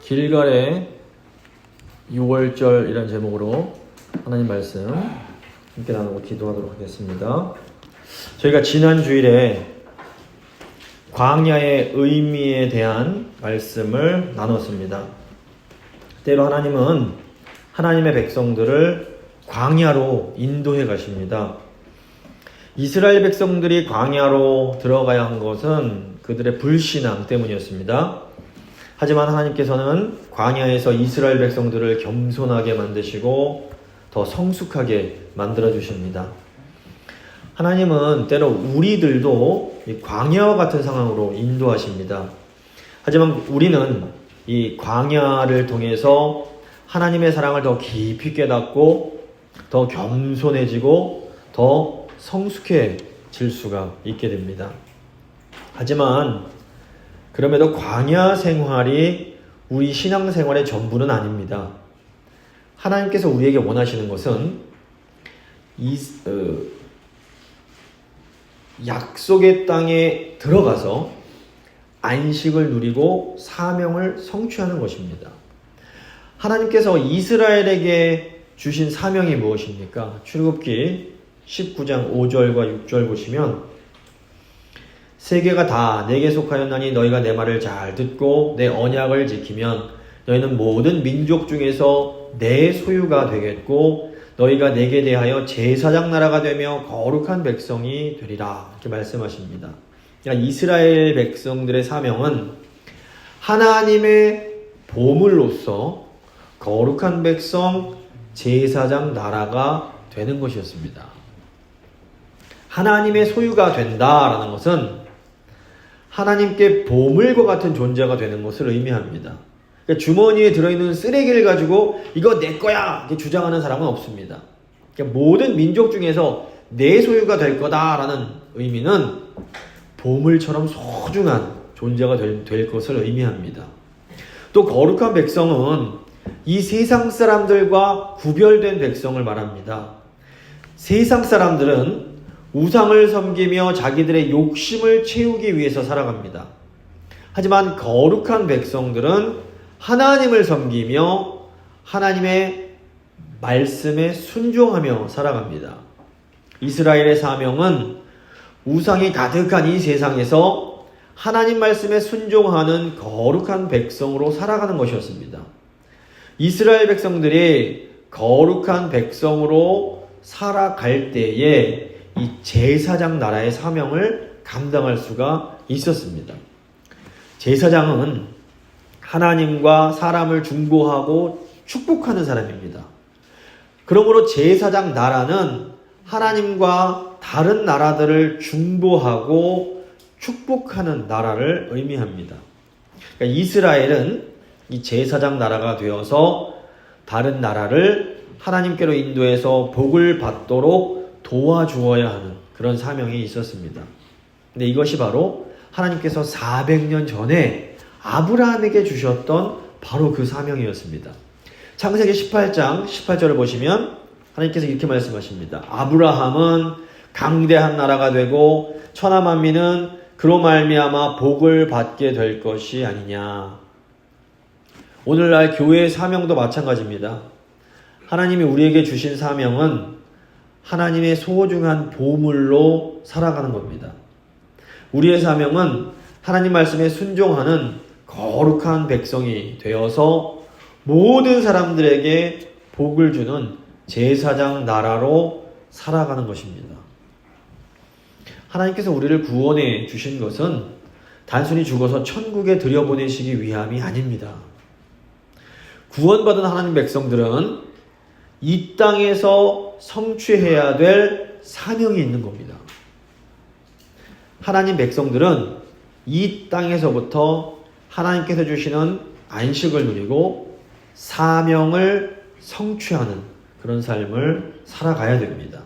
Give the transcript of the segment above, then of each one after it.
길갈의 6월절이라는 제목으로 하나님 말씀 함께 나누고 기도하도록 하겠습니다. 저희가 지난 주일에 광야의 의미에 대한 말씀을 나눴습니다. 때로 하나님은 하나님의 백성들을 광야로 인도해 가십니다. 이스라엘 백성들이 광야로 들어가야 한 것은 그들의 불신앙 때문이었습니다. 하지만 하나님께서는 광야에서 이스라엘 백성들을 겸손하게 만드시고 더 성숙하게 만들어 주십니다. 하나님은 때로 우리들도 이 광야와 같은 상황으로 인도하십니다. 하지만 우리는 이 광야를 통해서 하나님의 사랑을 더 깊이 깨닫고 더 겸손해지고 더 성숙해질 수가 있게 됩니다. 하지만 그럼에도 광야 생활이 우리 신앙생활의 전부는 아닙니다. 하나님께서 우리에게 원하시는 것은 약속의 땅에 들어가서 안식을 누리고 사명을 성취하는 것입니다. 하나님께서 이스라엘에게 주신 사명이 무엇입니까? 출애굽기 19장 5절과 6절 보시면 세계가 다 내게 속하였나니 너희가 내 말을 잘 듣고 내 언약을 지키면 너희는 모든 민족 중에서 내 소유가 되겠고 너희가 내게 대하여 제사장 나라가 되며 거룩한 백성이 되리라 이렇게 말씀하십니다. 그러니까 이스라엘 백성들의 사명은 하나님의 보물로서 거룩한 백성 제사장 나라가 되는 것이었습니다. 하나님의 소유가 된다라는 것은 하나님께 보물과 같은 존재가 되는 것을 의미합니다. 그러니까 주머니에 들어있는 쓰레기를 가지고 이거 내 거야 이렇게 주장하는 사람은 없습니다. 그러니까 모든 민족 중에서 내 소유가 될 거다라는 의미는 보물처럼 소중한 존재가 될 것을 의미합니다. 또 거룩한 백성은 이 세상 사람들과 구별된 백성을 말합니다. 세상 사람들은 우상을 섬기며 자기들의 욕심을 채우기 위해서 살아갑니다. 하지만 거룩한 백성들은 하나님을 섬기며 하나님의 말씀에 순종하며 살아갑니다. 이스라엘의 사명은 우상이 가득한 이 세상에서 하나님 말씀에 순종하는 거룩한 백성으로 살아가는 것이었습니다. 이스라엘 백성들이 거룩한 백성으로 살아갈 때에 이 제사장 나라의 사명을 감당할 수가 있었습니다. 제사장은 하나님과 사람을 중보하고 축복하는 사람입니다. 그러므로 제사장 나라는 하나님과 다른 나라들을 중보하고 축복하는 나라를 의미합니다. 그러니까 이스라엘은 이 제사장 나라가 되어서 다른 나라를 하나님께로 인도해서 복을 받도록 도와주어야 하는 그런 사명이 있었습니다. 근데 이것이 바로 하나님께서 400년 전에 아브라함에게 주셨던 바로 그 사명이었습니다. 창세기 18장 18절을 보시면 하나님께서 이렇게 말씀하십니다. 아브라함은 강대한 나라가 되고 천하 만민은 그로 말미암아 복을 받게 될 것이 아니냐. 오늘날 교회의 사명도 마찬가지입니다. 하나님이 우리에게 주신 사명은 하나님의 소중한 보물로 살아가는 겁니다. 우리의 사명은 하나님 말씀에 순종하는 거룩한 백성이 되어서 모든 사람들에게 복을 주는 제사장 나라로 살아가는 것입니다. 하나님께서 우리를 구원해 주신 것은 단순히 죽어서 천국에 들여보내시기 위함이 아닙니다. 구원받은 하나님 백성들은 이 땅에서 성취해야 될 사명이 있는 겁니다. 하나님 백성들은 이 땅에서부터 하나님께서 주시는 안식을 누리고 사명을 성취하는 그런 삶을 살아가야 됩니다.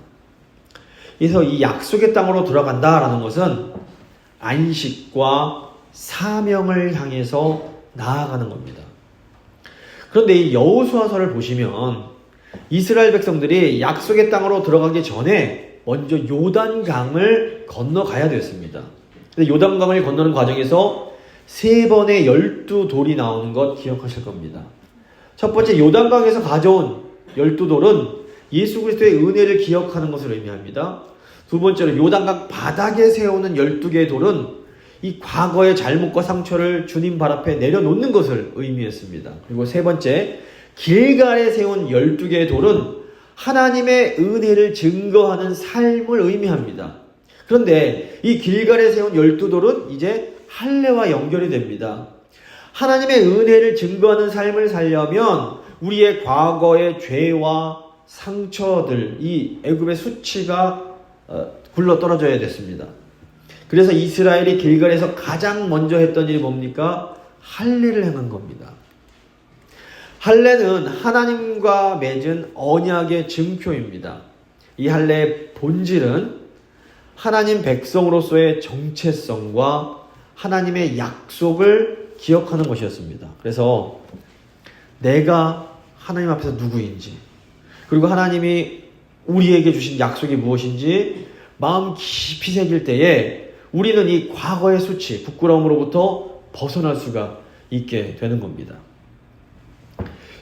그래서 이 약속의 땅으로 들어간다라는 것은 안식과 사명을 향해서 나아가는 겁니다. 그런데 이 여호수아서를 보시면 이스라엘 백성들이 약속의 땅으로 들어가기 전에 먼저 요단강을 건너가야 됐습니다. 근데 요단강을 건너는 과정에서 3번의 12돌이 나오는 것 기억하실 겁니다. 첫 번째 요단강에서 가져온 12돌은 예수 그리스도의 은혜를 기억하는 것을 의미합니다. 두 번째로 요단강 바닥에 세우는 12개의 돌은 이 과거의 잘못과 상처를 주님 발 앞에 내려놓는 것을 의미했습니다. 그리고 세 번째, 길갈에 세운 12개의 돌은 하나님의 은혜를 증거하는 삶을 의미합니다. 그런데 이 길갈에 세운 12돌은 이제 할례와 연결이 됩니다. 하나님의 은혜를 증거하는 삶을 살려면 우리의 과거의 죄와 상처들, 이 애굽의 수치가 굴러 떨어져야 됐습니다. 그래서 이스라엘이 길갈에서 가장 먼저 했던 일이 뭡니까? 할례를 행한 겁니다. 할례는 하나님과 맺은 언약의 증표입니다. 이 할례의 본질은 하나님 백성으로서의 정체성과 하나님의 약속을 기억하는 것이었습니다. 그래서 내가 하나님 앞에서 누구인지, 그리고 하나님이 우리에게 주신 약속이 무엇인지 마음 깊이 새길 때에 우리는 이 과거의 수치, 부끄러움으로부터 벗어날 수가 있게 되는 겁니다.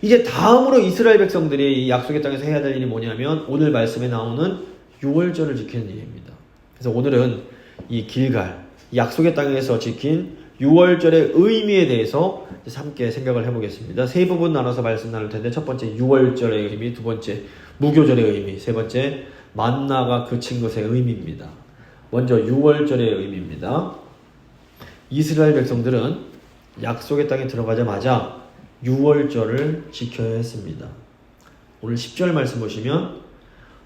이제 다음으로 이스라엘 백성들이 이 약속의 땅에서 해야 될 일이 뭐냐면 오늘 말씀에 나오는 유월절을 지키는 일입니다. 그래서 오늘은 이 길갈, 약속의 땅에서 지킨 유월절의 의미에 대해서 함께 생각을 해보겠습니다. 세 부분 나눠서 말씀 나눌 텐데, 첫 번째 유월절의 의미, 두 번째 무교절의 의미, 세 번째 만나가 그친 것의 의미입니다. 먼저 유월절의 의미입니다. 이스라엘 백성들은 약속의 땅에 들어가자마자 유월절을 지켜야 했습니다. 오늘 10절 말씀 보시면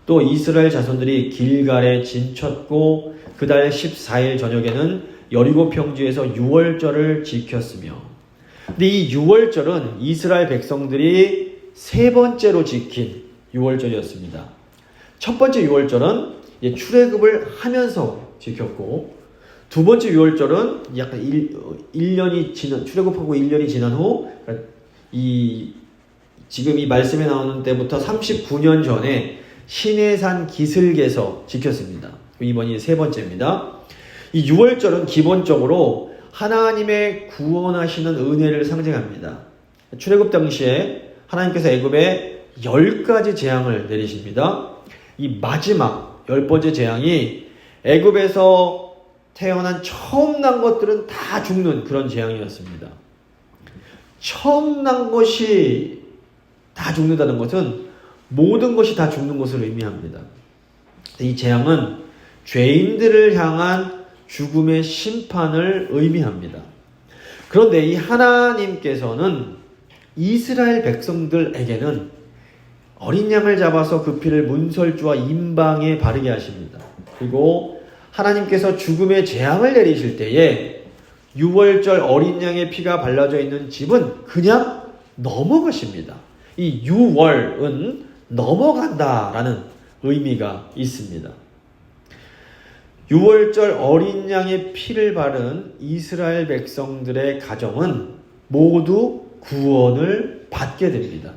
또 이스라엘 자손들이 길갈에 진쳤고 그달 14일 저녁에는 여리고 평지에서 유월절을 지켰으며, 근데 이 유월절은 이스라엘 백성들이 세 번째로 지킨 유월절이었습니다. 첫 번째 유월절은 출애굽을 하면서 지켰고, 두 번째 유월절은 약간 1년이 지난, 출애굽하고 1년이 지난 후, 지금 이 말씀에 나오는 때부터 39년 전에 시내산 기슭에서 지켰습니다. 이번이 세 번째입니다. 이 유월절은 기본적으로 하나님의 구원하시는 은혜를 상징합니다. 출애굽 당시에 하나님께서 애굽에 10가지 재앙을 내리십니다. 이 마지막 10번째 재앙이 애굽에서 태어난 처음 난 것들은 다 죽는 그런 재앙이었습니다. 처음 난 것이 다 죽는다는 것은 모든 것이 다 죽는 것을 의미합니다. 이 재앙은 죄인들을 향한 죽음의 심판을 의미합니다. 그런데 이 하나님께서는 이스라엘 백성들에게는 어린 양을 잡아서 그 피를 문설주와 임방에 바르게 하십니다. 그리고 하나님께서 죽음의 재앙을 내리실 때에 유월절 어린 양의 피가 발라져 있는 집은 그냥 넘어가십니다. 이 유월은 넘어간다라는 의미가 있습니다. 유월절 어린 양의 피를 바른 이스라엘 백성들의 가정은 모두 구원을 받게 됩니다.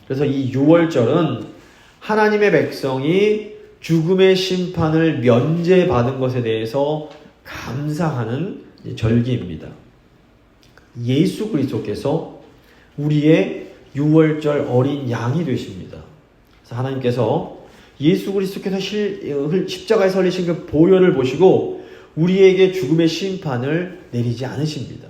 그래서 이 유월절은 하나님의 백성이 죽음의 심판을 면제받은 것에 대해서 감사하는 절기입니다. 예수 그리스도께서 우리의 유월절 어린 양이 되십니다. 그래서 하나님께서 예수 그리스도께서 십자가에 설리신 그 보혈을 보시고 우리에게 죽음의 심판을 내리지 않으십니다.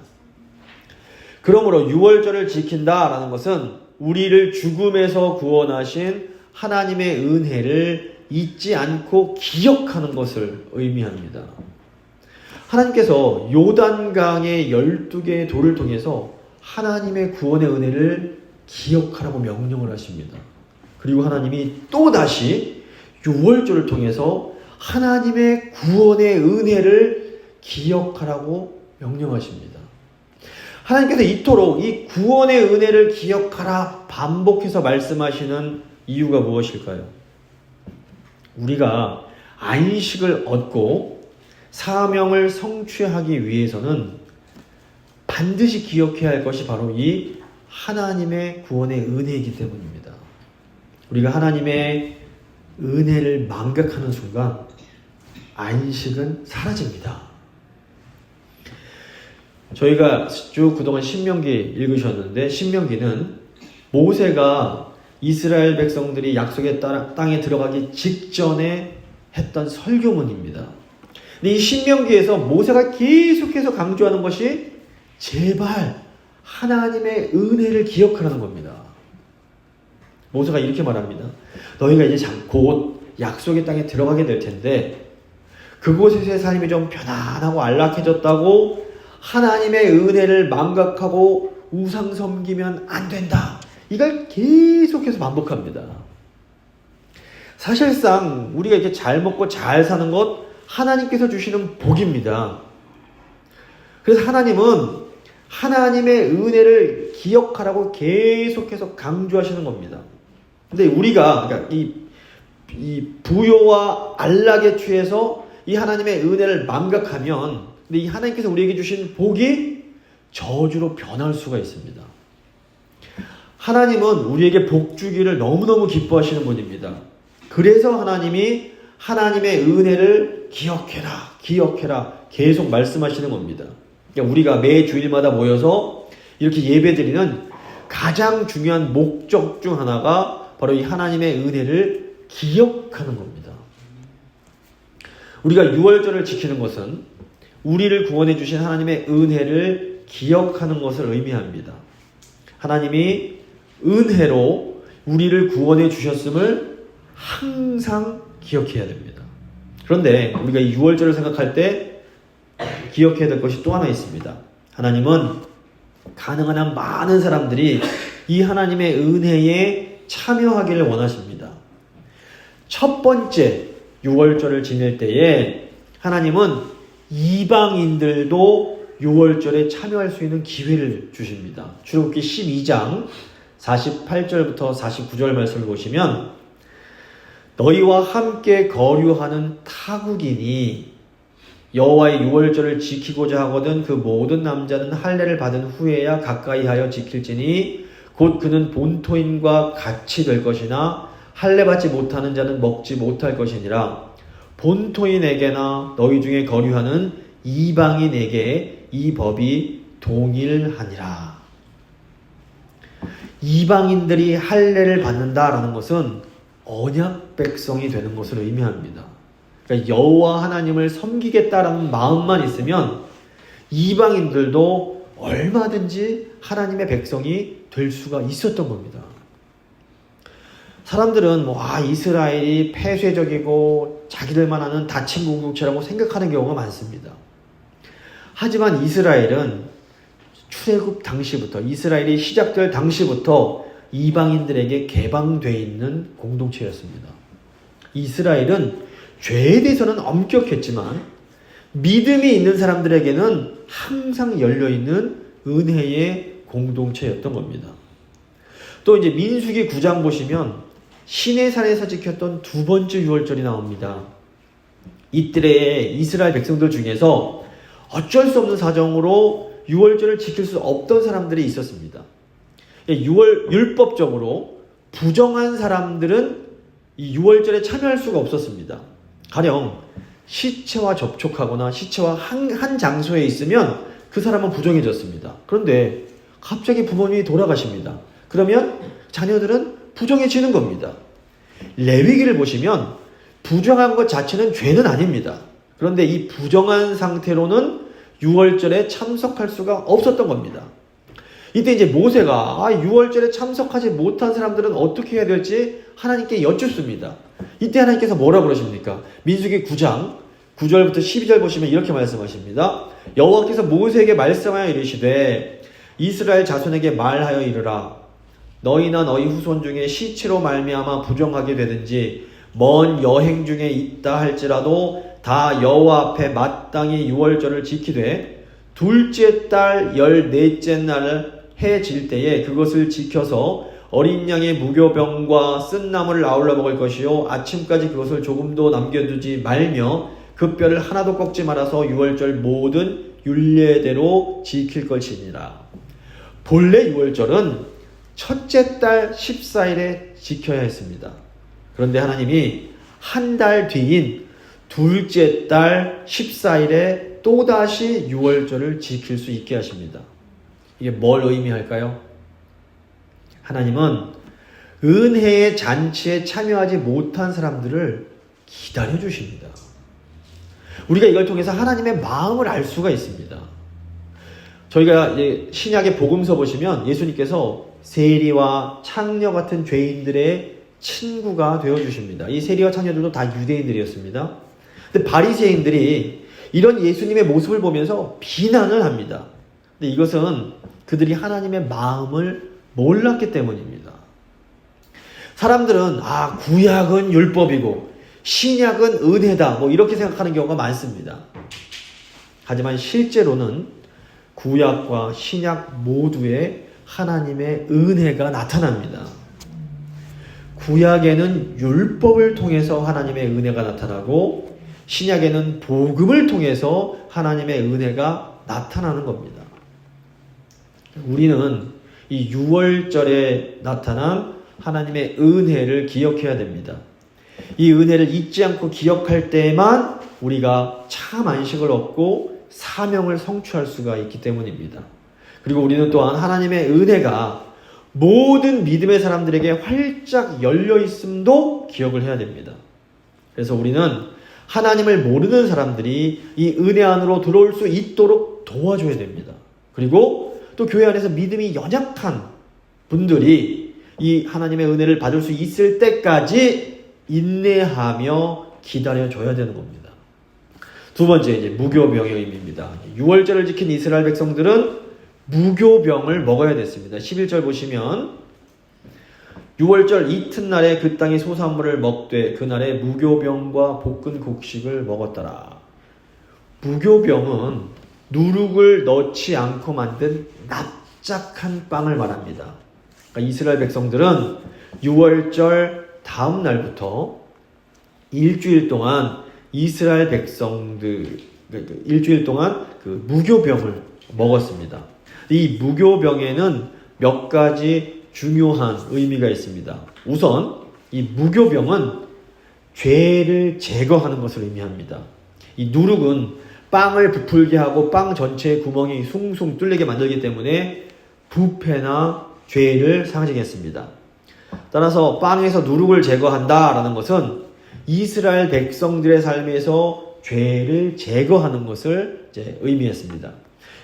그러므로 유월절을 지킨다라는 것은 우리를 죽음에서 구원하신 하나님의 은혜를 잊지 않고 기억하는 것을 의미합니다. 하나님께서 요단강의 12개의 돌을 통해서 하나님의 구원의 은혜를 기억하라고 명령을 하십니다. 그리고 하나님이 또다시 유월절을 통해서 하나님의 구원의 은혜를 기억하라고 명령하십니다. 하나님께서 이토록 이 구원의 은혜를 기억하라 반복해서 말씀하시는 이유가 무엇일까요? 우리가 안식을 얻고 사명을 성취하기 위해서는 반드시 기억해야 할 것이 바로 이 하나님의 구원의 은혜이기 때문입니다. 우리가 하나님의 은혜를 망각하는 순간 안식은 사라집니다. 저희가 쭉 그동안 신명기 읽으셨는데, 신명기는 모세가 이스라엘 백성들이 약속의 땅에 들어가기 직전에 했던 설교문입니다. 근데 이 신명기에서 모세가 계속해서 강조하는 것이 제발 하나님의 은혜를 기억하라는 겁니다. 모세가 이렇게 말합니다. 너희가 이제 곧 약속의 땅에 들어가게 될 텐데 그곳에서의 삶이 좀 편안하고 안락해졌다고 하나님의 은혜를 망각하고 우상 섬기면 안 된다. 이걸 계속해서 반복합니다. 사실상 우리가 이렇게 잘 먹고 잘 사는 것 하나님께서 주시는 복입니다. 그래서 하나님은 하나님의 은혜를 기억하라고 계속해서 강조하시는 겁니다. 근데 우리가 그러니까 이 부요와 안락에 취해서 이 하나님의 은혜를 망각하면, 근데 이 하나님께서 우리에게 주신 복이 저주로 변할 수가 있습니다. 하나님은 우리에게 복 주기를 너무너무 기뻐하시는 분입니다. 그래서 하나님이 하나님의 은혜를 기억해라 계속 말씀하시는 겁니다. 그러니까 우리가 매 주일마다 모여서 이렇게 예배드리는 가장 중요한 목적 중 하나가 바로 이 하나님의 은혜를 기억하는 겁니다. 우리가 유월절을 지키는 것은 우리를 구원해 주신 하나님의 은혜를 기억하는 것을 의미합니다. 하나님이 은혜로 우리를 구원해 주셨음을 항상 기억해야 됩니다. 그런데 우리가 이 유월절을 생각할 때 기억해야 될 것이 또 하나 있습니다. 하나님은 가능한 한 많은 사람들이 이 하나님의 은혜에 참여하기를 원하십니다. 첫 번째 유월절을 지낼 때에 하나님은 이방인들도 유월절에 참여할 수 있는 기회를 주십니다. 출애굽기 12장 48절부터 49절 말씀을 보시면 너희와 함께 거류하는 타국인이 여호와의 유월절을 지키고자 하거든 그 모든 남자는 할례를 받은 후에야 가까이하여 지킬지니 곧 그는 본토인과 같이 될 것이나 할례 받지 못하는 자는 먹지 못할 것이니라. 본토인에게나 너희 중에 거류하는 이방인에게 이 법이 동일하니라. 이방인들이 할례를 받는다라는 것은 언약 백성이 되는 것을 의미합니다. 그러니까 여호와 하나님을 섬기겠다라는 마음만 있으면 이방인들도 얼마든지 하나님의 백성이 될 수가 있었던 겁니다. 사람들은 이스라엘이 폐쇄적이고 자기들만 아는 닫힌 공동체라고 생각하는 경우가 많습니다. 하지만 이스라엘은 출애굽 당시부터, 이스라엘이 시작될 당시부터 이방인들에게 개방되어 있는 공동체였습니다. 이스라엘은 죄에 대해서는 엄격했지만 믿음이 있는 사람들에게는 항상 열려있는 은혜의 공동체였던 겁니다. 또 이제 민수기 9장 보시면 시내산에서 지켰던 두 번째 유월절이 나옵니다. 이때에 이스라엘 백성들 중에서 어쩔 수 없는 사정으로 유월절을 지킬 수 없던 사람들이 있었습니다. 율법적으로 부정한 사람들은 이 유월절에 참여할 수가 없었습니다. 가령 시체와 접촉하거나 시체와 한 장소에 있으면 그 사람은 부정해졌습니다. 그런데 갑자기 부모님이 돌아가십니다. 그러면 자녀들은 부정해지는 겁니다. 레위기를 보시면 부정한 것 자체는 죄는 아닙니다. 그런데 이 부정한 상태로는 유월절에 참석할 수가 없었던 겁니다. 이때 이제 모세가 유월절에 참석하지 못한 사람들은 어떻게 해야 될지 하나님께 여쭙습니다. 이때 하나님께서 뭐라 그러십니까? 민수기 9장 9절부터 12절 보시면 이렇게 말씀하십니다. 여호와께서 모세에게 말씀하여 이르시되 이스라엘 자손에게 말하여 이르라. 너희나 너희 후손 중에 시체로 말미암아 부정하게 되든지 먼 여행 중에 있다 할지라도 다 여호와 앞에 마땅히 유월절을 지키되 둘째 달 14째 날 해 질 때에 그것을 지켜서 어린 양의 무교병과 쓴 나물을 아울러 먹을 것이요 아침까지 그것을 조금도 남겨두지 말며 그 뼈를 하나도 꺾지 말아서 유월절 모든 율례대로 지킬 것이니라. 본래 유월절은 첫째 달 14일에 지켜야 했습니다. 그런데 하나님이 한 달 뒤인 둘째 달 14일에 후에 또다시 유월절을 지킬 수 있게 하십니다. 이게 뭘 의미할까요? 하나님은 은혜의 잔치에 참여하지 못한 사람들을 기다려 주십니다. 우리가 이걸 통해서 하나님의 마음을 알 수가 있습니다. 저희가 신약의 복음서 보시면 예수님께서 세리와 창녀 같은 죄인들의 친구가 되어 주십니다. 이 세리와 창녀들도 다 유대인들이었습니다. 근데 바리새인들이 이런 예수님의 모습을 보면서 비난을 합니다. 근데 이것은 그들이 하나님의 마음을 몰랐기 때문입니다. 사람들은 구약은 율법이고 신약은 은혜다 이렇게 생각하는 경우가 많습니다. 하지만 실제로는 구약과 신약 모두에 하나님의 은혜가 나타납니다. 구약에는 율법을 통해서 하나님의 은혜가 나타나고 신약에는 복음을 통해서 하나님의 은혜가 나타나는 겁니다. 우리는 이 유월절에 나타난 하나님의 은혜를 기억해야 됩니다. 이 은혜를 잊지 않고 기억할 때에만 우리가 참 안식을 얻고 사명을 성취할 수가 있기 때문입니다. 그리고 우리는 또한 하나님의 은혜가 모든 믿음의 사람들에게 활짝 열려 있음도 기억을 해야 됩니다. 그래서 우리는 하나님을 모르는 사람들이 이 은혜 안으로 들어올 수 있도록 도와줘야 됩니다. 그리고 또 교회 안에서 믿음이 연약한 분들이 이 하나님의 은혜를 받을 수 있을 때까지 인내하며 기다려줘야 되는 겁니다. 두 번째, 무교병의 의미입니다. 유월절을 지킨 이스라엘 백성들은 무교병을 먹어야 됐습니다. 11절 보시면 유월절 이튿날에 그 땅의 소산물을 먹되 그날에 무교병과 볶은 곡식을 먹었더라. 무교병은 누룩을 넣지 않고 만든 납작한 빵을 말합니다. 그러니까 이스라엘 백성들은 유월절 다음 날부터 일주일 동안 이스라엘 백성들 일주일 동안 그 무교병을 먹었습니다. 이 무교병에는 몇 가지 중요한 의미가 있습니다. 우선 이 무교병은 죄를 제거하는 것을 의미합니다. 이 누룩은 빵을 부풀게 하고 빵 전체의 구멍이 숭숭 뚫리게 만들기 때문에 부패나 죄를 상징했습니다. 따라서 빵에서 누룩을 제거한다라는 것은 이스라엘 백성들의 삶에서 죄를 제거하는 것을 의미했습니다.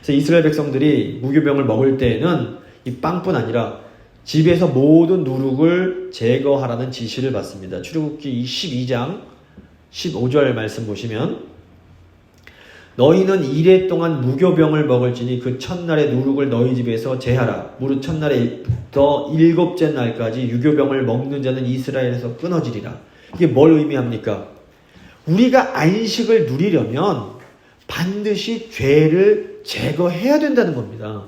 그래서 이스라엘 백성들이 무교병을 먹을 때에는 이 빵뿐 아니라 집에서 모든 누룩을 제거하라는 지시를 받습니다. 출애굽기 12장 15절 말씀 보시면 너희는 이레 동안 무교병을 먹을지니 그 첫날에 누룩을 너희 집에서 제하라. 무릇 첫날에부터 일곱째 날까지 유교병을 먹는 자는 이스라엘에서 끊어지리라. 이게 뭘 의미합니까? 우리가 안식을 누리려면 반드시 죄를 제거해야 된다는 겁니다.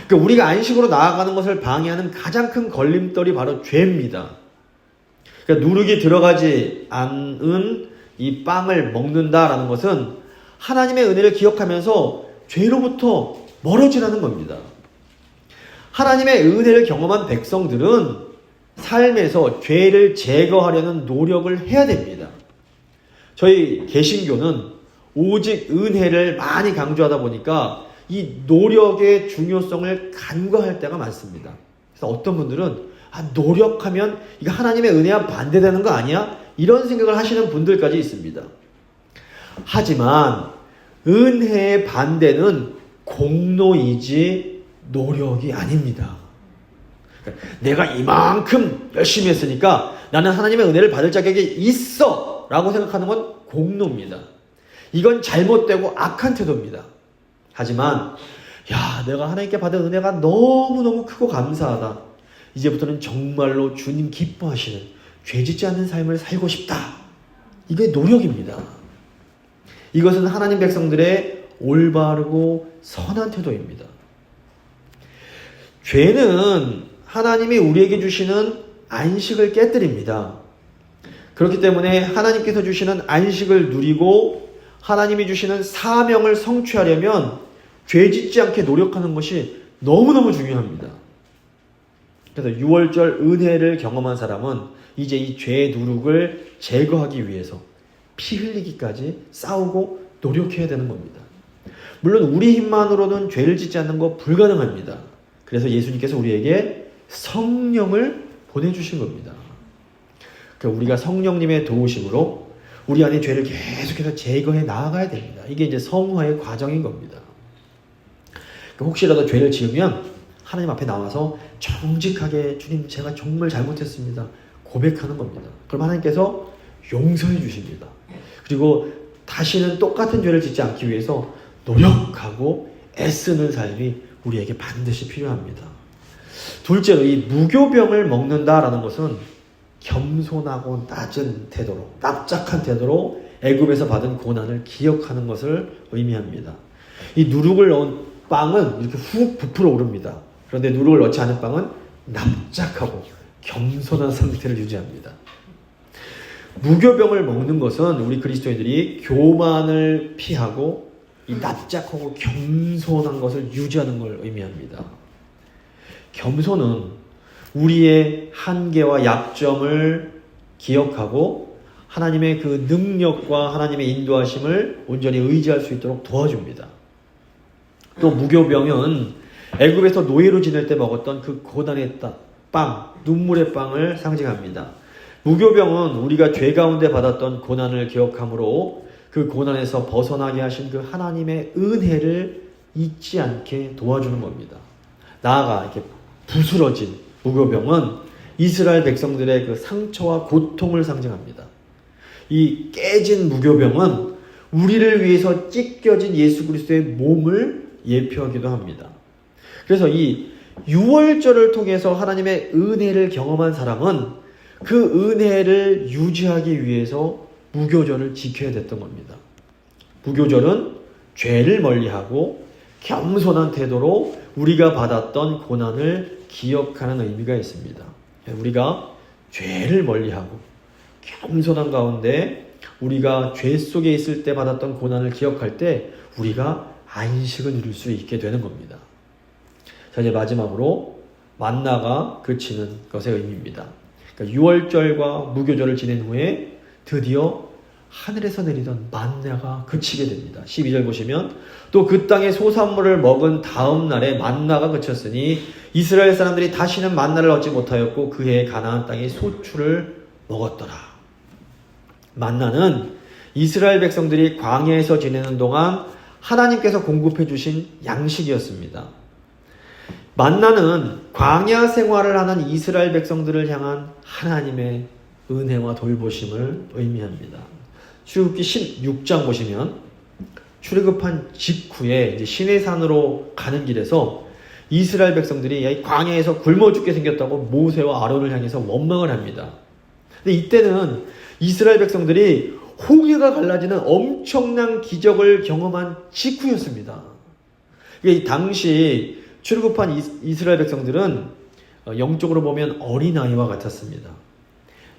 그러니까 우리가 안식으로 나아가는 것을 방해하는 가장 큰 걸림돌이 바로 죄입니다. 그러니까 누룩이 들어가지 않은 이 빵을 먹는다라는 것은 하나님의 은혜를 기억하면서 죄로부터 멀어지라는 겁니다. 하나님의 은혜를 경험한 백성들은 삶에서 죄를 제거하려는 노력을 해야 됩니다. 저희 개신교는 오직 은혜를 많이 강조하다 보니까 이 노력의 중요성을 간과할 때가 많습니다. 그래서 어떤 분들은 노력하면 이거 하나님의 은혜와 반대되는 거 아니야? 이런 생각을 하시는 분들까지 있습니다. 하지만 은혜의 반대는 공로이지 노력이 아닙니다. 내가 이만큼 열심히 했으니까 나는 하나님의 은혜를 받을 자격이 있어 라고 생각하는 건 공로입니다. 이건 잘못되고 악한 태도입니다. 하지만 내가 하나님께 받은 은혜가 너무너무 크고 감사하다. 이제부터는 정말로 주님 기뻐하시는 죄짓지 않는 삶을 살고 싶다. 이게 노력입니다. 이것은 하나님 백성들의 올바르고 선한 태도입니다. 죄는 하나님이 우리에게 주시는 안식을 깨뜨립니다. 그렇기 때문에 하나님께서 주시는 안식을 누리고 하나님이 주시는 사명을 성취하려면 죄짓지 않게 노력하는 것이 너무너무 중요합니다. 그래서 유월절 은혜를 경험한 사람은 이제 이 죄의 누룩을 제거하기 위해서 피 흘리기까지 싸우고 노력해야 되는 겁니다. 물론 우리 힘만으로는 죄를 짓지 않는 거 불가능합니다. 그래서 예수님께서 우리에게 성령을 보내주신 겁니다. 그러니까 우리가 성령님의 도우심으로 우리 안에 죄를 계속해서 제거해 나아가야 됩니다. 이게 이제 성화의 과정인 겁니다. 그러니까 혹시라도 죄를 지으면 하나님 앞에 나와서 정직하게 주님 제가 정말 잘못했습니다. 고백하는 겁니다. 그럼 하나님께서 용서해 주십니다. 그리고 다시는 똑같은 죄를 짓지 않기 위해서 노력하고 애쓰는 삶이 우리에게 반드시 필요합니다. 둘째로 이 무교병을 먹는다라는 것은 겸손하고 낮은 태도로, 납작한 태도로 애굽에서 받은 고난을 기억하는 것을 의미합니다. 이 누룩을 넣은 빵은 이렇게 훅 부풀어 오릅니다. 그런데 누룩을 넣지 않은 빵은 납작하고 겸손한 상태를 유지합니다. 무교병을 먹는 것은 우리 그리스도인들이 교만을 피하고 이 납작하고 겸손한 것을 유지하는 걸 의미합니다. 겸손은 우리의 한계와 약점을 기억하고 하나님의 그 능력과 하나님의 인도하심을 온전히 의지할 수 있도록 도와줍니다. 또 무교병은 애굽에서 노예로 지낼 때 먹었던 그 고난의 빵, 눈물의 빵을 상징합니다. 무교병은 우리가 죄 가운데 받았던 고난을 기억함으로 그 고난에서 벗어나게 하신 그 하나님의 은혜를 잊지 않게 도와주는 겁니다. 나아가 이렇게 부스러진 무교병은 이스라엘 백성들의 그 상처와 고통을 상징합니다. 이 깨진 무교병은 우리를 위해서 찢겨진 예수 그리스도의 몸을 예표하기도 합니다. 그래서 이 유월절을 통해서 하나님의 은혜를 경험한 사람은 그 은혜를 유지하기 위해서 무교절을 지켜야 됐던 겁니다. 무교절은 죄를 멀리하고 겸손한 태도로 우리가 받았던 고난을 기억하는 의미가 있습니다. 우리가 죄를 멀리하고 겸손한 가운데 우리가 죄 속에 있을 때 받았던 고난을 기억할 때 우리가 안식을 누릴 수 있게 되는 겁니다. 자, 이제 마지막으로 만나가 그치는 것의 의미입니다. 그러니까 6월절과 무교절을 지낸 후에 드디어 하늘에서 내리던 만나가 그치게 됩니다. 12절 보시면 또 그 땅의 소산물을 먹은 다음 날에 만나가 그쳤으니 이스라엘 사람들이 다시는 만나를 얻지 못하였고 그해 가나안 땅의 소출을 먹었더라. 만나는 이스라엘 백성들이 광야에서 지내는 동안 하나님께서 공급해 주신 양식이었습니다. 만나는 광야 생활을 하는 이스라엘 백성들을 향한 하나님의 은혜와 돌보심을 의미합니다. 출애굽기 16장 보시면 출애굽한 직후에 이제 시내산으로 가는 길에서 이스라엘 백성들이 광야에서 굶어 죽게 생겼다고 모세와 아론을 향해서 원망을 합니다. 근데 이때는 이스라엘 백성들이 홍해가 갈라지는 엄청난 기적을 경험한 직후였습니다. 이 당시 출애굽한 이스라엘 백성들은 영적으로 보면 어린아이와 같았습니다.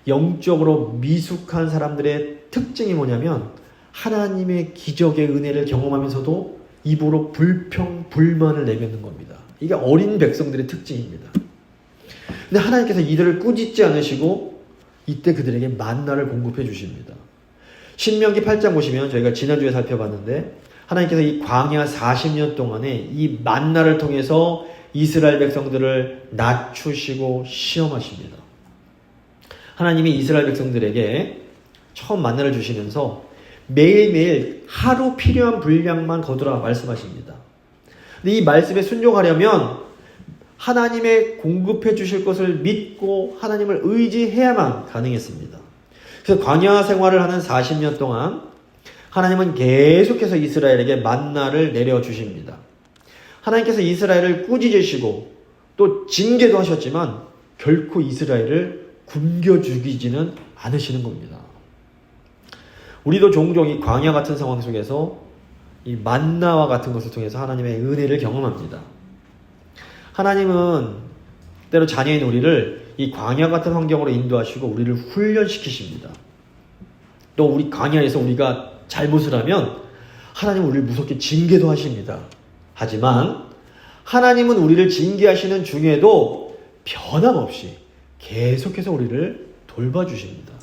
영적으로 미숙한 사람들의 특징이 뭐냐면 하나님의 기적의 은혜를 경험하면서도 입으로 불평, 불만을 내뱉는 겁니다. 이게 어린 백성들의 특징입니다. 근데 하나님께서 이들을 꾸짖지 않으시고 이때 그들에게 만나를 공급해 주십니다. 신명기 8장 보시면 저희가 지난주에 살펴봤는데 하나님께서 이 광야 40년 동안에 이 만나를 통해서 이스라엘 백성들을 낮추시고 시험하십니다. 하나님이 이스라엘 백성들에게 처음 만나를 주시면서 매일매일 하루 필요한 분량만 거두라 말씀하십니다. 근데 이 말씀에 순종하려면 하나님의 공급해 주실 것을 믿고 하나님을 의지해야만 가능했습니다. 그래서 광야 생활을 하는 40년 동안 하나님은 계속해서 이스라엘에게 만나를 내려주십니다. 하나님께서 이스라엘을 꾸짖으시고 또 징계도 하셨지만 결코 이스라엘을 굶겨 죽이지는 않으시는 겁니다. 우리도 종종 이 광야 같은 상황 속에서 이 만나와 같은 것을 통해서 하나님의 은혜를 경험합니다. 하나님은 때로 자녀인 우리를 이 광야 같은 환경으로 인도하시고 우리를 훈련시키십니다. 또 우리 광야에서 우리가 잘못을 하면 하나님은 우리를 무섭게 징계도 하십니다. 하지만 하나님은 우리를 징계하시는 중에도 변함없이 계속해서 우리를 돌봐주십니다.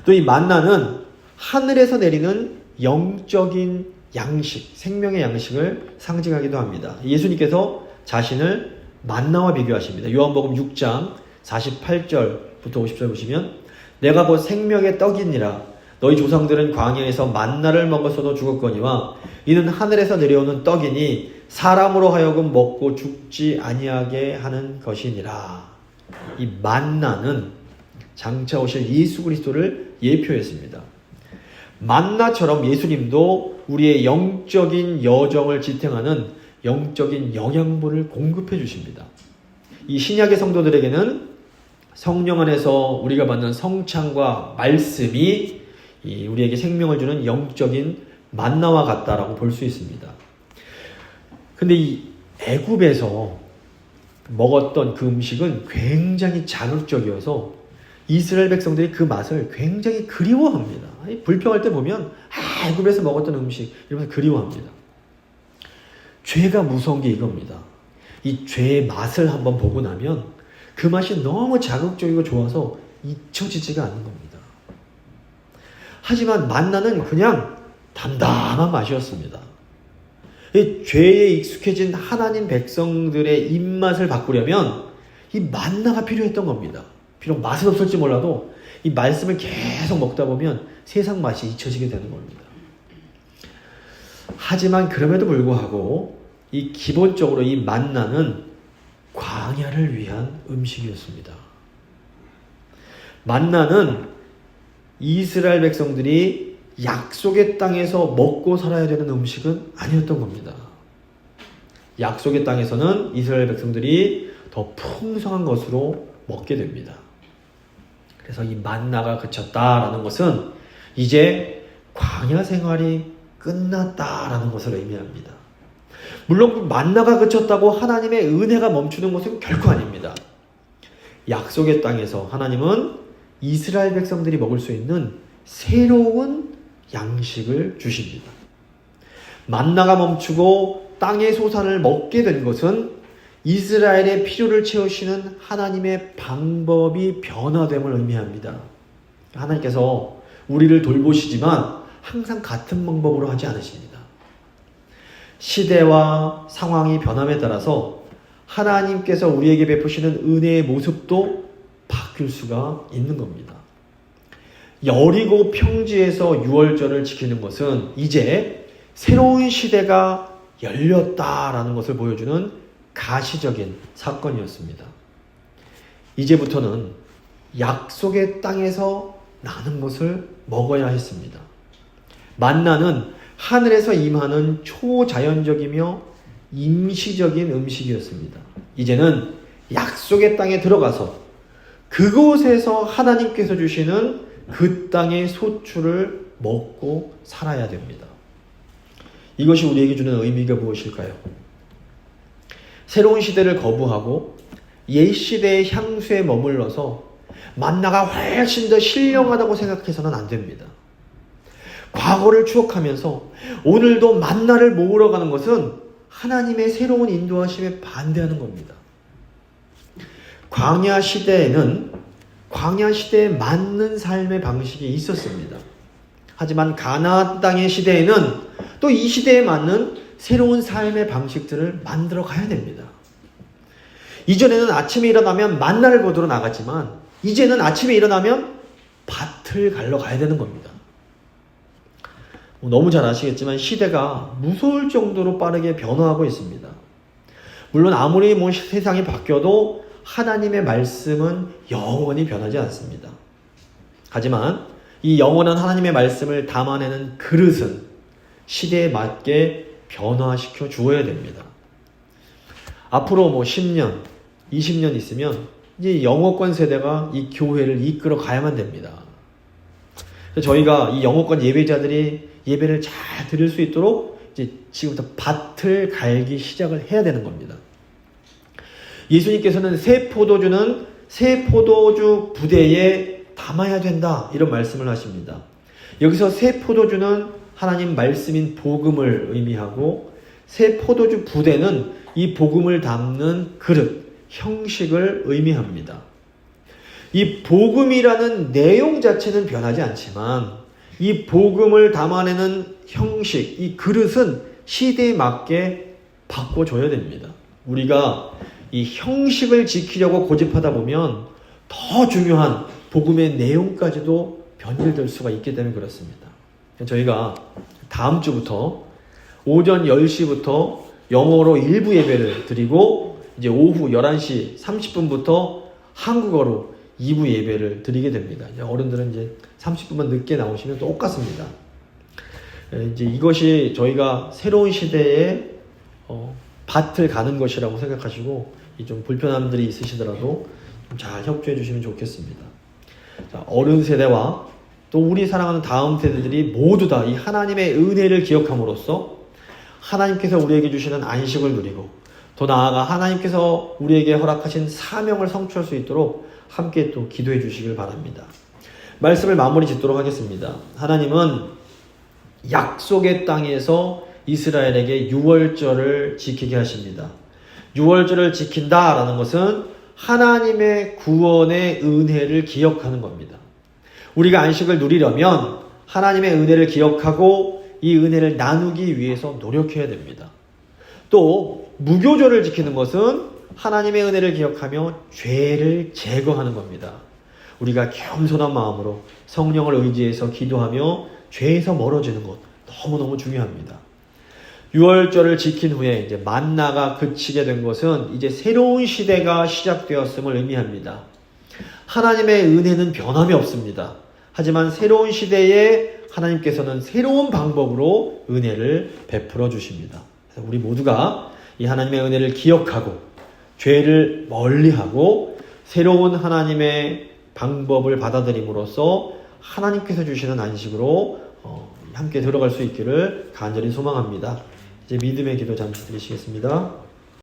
또 이 만나는 하늘에서 내리는 영적인 양식, 생명의 양식을 상징하기도 합니다. 예수님께서 자신을 만나와 비교하십니다. 요한복음 6장 48절부터 50절 보시면 내가 곧 생명의 떡이니라 너희 조상들은 광야에서 만나를 먹었어도 죽었거니와 이는 하늘에서 내려오는 떡이니 사람으로 하여금 먹고 죽지 아니하게 하는 것이니라. 이 만나는 장차 오실 예수 그리스도를 예표했습니다. 만나처럼 예수님도 우리의 영적인 여정을 지탱하는 영적인 영양분을 공급해 주십니다. 이 신약의 성도들에게는 성령 안에서 우리가 받는 성찬과 말씀이 우리에게 생명을 주는 영적인 만나와 같다라고 볼 수 있습니다. 근데 이 애굽에서 먹었던 그 음식은 굉장히 자극적이어서 이스라엘 백성들이 그 맛을 굉장히 그리워합니다. 불평할 때 보면 애굽에서 먹었던 음식 이러면서 그리워합니다. 죄가 무서운 게 이겁니다. 이 죄의 맛을 한번 보고 나면 그 맛이 너무 자극적이고 좋아서 잊혀지지가 않는 겁니다. 하지만 만나는 그냥 담담한 맛이었습니다. 이 죄에 익숙해진 하나님 백성들의 입맛을 바꾸려면 이 만나가 필요했던 겁니다. 비록 맛은 없을지 몰라도 이 말씀을 계속 먹다 보면 세상 맛이 잊혀지게 되는 겁니다. 하지만 그럼에도 불구하고 이 기본적으로 이 만나는 광야를 위한 음식이었습니다. 만나는 이스라엘 백성들이 약속의 땅에서 먹고 살아야 되는 음식은 아니었던 겁니다. 약속의 땅에서는 이스라엘 백성들이 더 풍성한 것으로 먹게 됩니다. 그래서 이 만나가 그쳤다라는 것은 이제 광야 생활이 끝났다라는 것을 의미합니다. 물론 만나가 그쳤다고 하나님의 은혜가 멈추는 것은 결코 아닙니다. 약속의 땅에서 하나님은 이스라엘 백성들이 먹을 수 있는 새로운 양식을 주십니다. 만나가 멈추고 땅의 소산을 먹게 된 것은 이스라엘의 필요를 채우시는 하나님의 방법이 변화됨을 의미합니다. 하나님께서 우리를 돌보시지만 항상 같은 방법으로 하지 않으십니다. 시대와 상황이 변함에 따라서 하나님께서 우리에게 베푸시는 은혜의 모습도 바뀔 수가 있는 겁니다. 여리고 평지에서 유월절을 지키는 것은 이제 새로운 시대가 열렸다라는 것을 보여주는 가시적인 사건이었습니다. 이제부터는 약속의 땅에서 나는 것을 먹어야 했습니다. 만나는 하늘에서 임하는 초자연적이며 임시적인 음식이었습니다. 이제는 약속의 땅에 들어가서 그곳에서 하나님께서 주시는 그 땅의 소출을 먹고 살아야 됩니다. 이것이 우리에게 주는 의미가 무엇일까요? 새로운 시대를 거부하고 옛 시대의 향수에 머물러서 만나가 훨씬 더 신령하다고 생각해서는 안 됩니다. 과거를 추억하면서 오늘도 만나를 모으러 가는 것은 하나님의 새로운 인도하심에 반대하는 겁니다. 광야 시대에는 광야 시대에 맞는 삶의 방식이 있었습니다. 하지만 가나안 땅의 시대에는 또 이 시대에 맞는 새로운 삶의 방식들을 만들어 가야 됩니다. 이전에는 아침에 일어나면 만나를 거두러 나갔지만 이제는 아침에 일어나면 밭을 갈러 가야 되는 겁니다. 너무 잘 아시겠지만 시대가 무서울 정도로 빠르게 변화하고 있습니다. 물론 아무리 세상이 바뀌어도 하나님의 말씀은 영원히 변하지 않습니다. 하지만 이 영원한 하나님의 말씀을 담아내는 그릇은 시대에 맞게 변화시켜 주어야 됩니다. 앞으로 10년, 20년 있으면 이제 영어권 세대가 이 교회를 이끌어 가야만 됩니다. 저희가 이 영어권 예배자들이 예배를 잘 드릴 수 있도록 이제 지금부터 밭을 갈기 시작을 해야 되는 겁니다. 예수님께서는 새 포도주는 새 포도주 부대에 담아야 된다 이런 말씀을 하십니다. 여기서 새 포도주는 하나님 말씀인 복음을 의미하고 새 포도주 부대는 이 복음을 담는 그릇, 형식을 의미합니다. 이 복음이라는 내용 자체는 변하지 않지만 이 복음을 담아내는 형식, 이 그릇은 시대에 맞게 바꿔줘야 됩니다. 우리가 이 형식을 지키려고 고집하다 보면 더 중요한 복음의 내용까지도 변질될 수가 있기 때문에 그렇습니다. 저희가 다음 주부터 오전 10시부터 영어로 일부 예배를 드리고 이제 오후 11시 30분부터 한국어로 2부 예배를 드리게 됩니다. 어른들은 이제 30분만 늦게 나오시면 똑같습니다. 이제 이것이 저희가 새로운 시대에 밭을 가는 것이라고 생각하시고 좀 불편함들이 있으시더라도 좀 잘 협조해 주시면 좋겠습니다. 자, 어른 세대와 또 우리 사랑하는 다음 세대들이 모두 다 이 하나님의 은혜를 기억함으로써 하나님께서 우리에게 주시는 안식을 누리고 더 나아가 하나님께서 우리에게 허락하신 사명을 성취할 수 있도록 함께 또 기도해 주시길 바랍니다. 말씀을 마무리 짓도록 하겠습니다. 하나님은 약속의 땅에서 이스라엘에게 유월절을 지키게 하십니다. 유월절을 지킨다라는 것은 하나님의 구원의 은혜를 기억하는 겁니다. 우리가 안식을 누리려면 하나님의 은혜를 기억하고 이 은혜를 나누기 위해서 노력해야 됩니다. 또 무교절을 지키는 것은 하나님의 은혜를 기억하며 죄를 제거하는 겁니다. 우리가 겸손한 마음으로 성령을 의지해서 기도하며 죄에서 멀어지는 것 너무너무 중요합니다. 유월절을 지킨 후에 이제 만나가 그치게 된 것은 이제 새로운 시대가 시작되었음을 의미합니다. 하나님의 은혜는 변함이 없습니다. 하지만 새로운 시대에 하나님께서는 새로운 방법으로 은혜를 베풀어 주십니다. 그래서 우리 모두가 이 하나님의 은혜를 기억하고 죄를 멀리하고 새로운 하나님의 방법을 받아들임으로써 하나님께서 주시는 안식으로 함께 들어갈 수 있기를 간절히 소망합니다. 이제 믿음의 기도 잠시 드리시겠습니다.